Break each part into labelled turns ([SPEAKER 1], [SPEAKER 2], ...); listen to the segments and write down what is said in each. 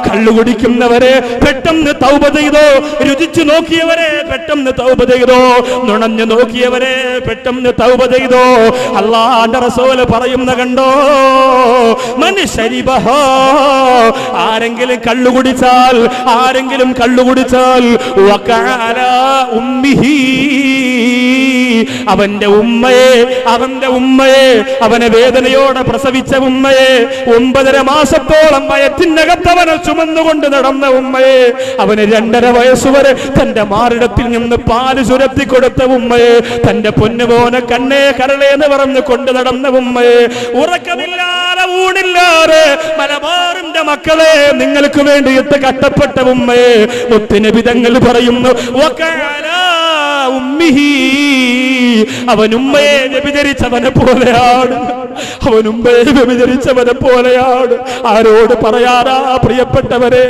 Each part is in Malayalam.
[SPEAKER 1] കള്ളു കുടിക്കുന്നവരെ പെട്ടെന്ന് തൗബ ചെയ്തോ, രുചിച്ചു നോക്കിയവരെ പെട്ടെന്ന് തൗബ ചെയ്തോ, നുണഞ്ഞു നോക്കിയവരെ പെട്ടെന്ന് തൗബ ചെയ്തോ. അല്ലാഹുവിന്റെ റസൂൽ പറയുന്ന കണ്ടോ, മനുഷ്യരിബഹോ, ആരെങ്കിലും കള്ളുകുടിച്ചാൽ വകഅല ഉമ്മിഹി, അവന്റെ ഉമ്മയെ അവനെ വേദനയോടെ പ്രസവിച്ച ഉമ്മയെ, 9.5 മാസത്തോളം വയറ്റിനകത്ത് അവനെ ചുമന്നുകൊണ്ട് നടന്ന ഉമ്മയെ, അവന് 2.5 വയസ്സുവരെ തന്റെ മാറിടത്തിൽ നിന്ന് പാല് ചുരത്തി കൊടുത്ത ഉമ്മയെ, തന്റെ പൊന്നുമോനെ കണ്ണേ കരളേ എന്ന് പറഞ്ഞു കൊണ്ട് നടന്ന ഉമ്മയെ, ഉറക്കമില്ലാതെ ഊണില്ലാതെ മലബാറിന്റെ മക്കളെ നിങ്ങൾക്ക് വേണ്ടിയിട്ട് കഷ്ടപ്പെട്ട ഉമ്മയെ, മുത്തുനബി തങ്ങൾ പറയുന്നു ഉമ്മിഹി, അവൻ ഉമ്മയെ വ്യഭിചരിച്ചവനെ പോലെയാണ്. ആരോട് പറയാനാ പ്രിയപ്പെട്ടവരെ,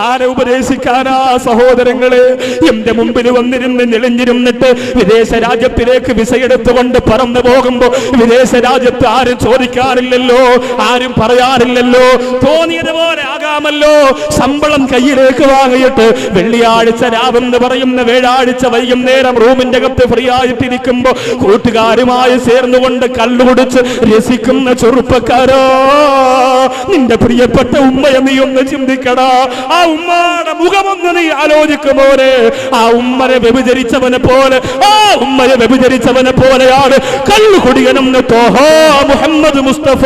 [SPEAKER 1] ആരെ ഉപദേശിക്കാനാ സഹോദരങ്ങളെ? എന്റെ മുമ്പിൽ വന്നിരുന്ന് നെളിഞ്ഞിരുന്നിട്ട് വിദേശ രാജ്യത്തിലേക്ക് വിസയെടുത്തുകൊണ്ട് പറന്നു പോകുമ്പോ വിദേശ രാജ്യത്ത് ആരും ചോദിക്കാറില്ലല്ലോ, ആരും പറയാറില്ലല്ലോ. തോന്നിയതുപോലെ ആകാമല്ലോ. ശമ്പളം കയ്യിലേക്ക് വാങ്ങിയിട്ട് വെള്ളിയാഴ്ച രാവെന്ന് പറയുന്ന വ്യാഴാഴ്ച വൈകുന്നേരം റൂമിന്റെ അകത്ത് ഫ്രീ ആയിട്ടിരിക്കുമ്പോ കൂട്ടുകാരുമായി ചേർന്നുകൊണ്ട് കള്ളുകുടിച്ച് രസിക്കുന്ന ചെറുപ്പക്കാരോ, നിന്റെ പ്രിയപ്പെട്ട ഉമ്മയെ നീ ഒന്ന് ചിന്തിക്കടാ. ആ ഉമ്മയുടെ മുഖമൊന്ന് നീ ആലോചിക്കുമോനെ. ആ ഉമ്മയെ വ്യഭിചരിച്ചവനെ പോലെയാണ് കള്ളുകുടിയനെന്ന് തോഹ മുഹമ്മദ് മുസ്തഫ.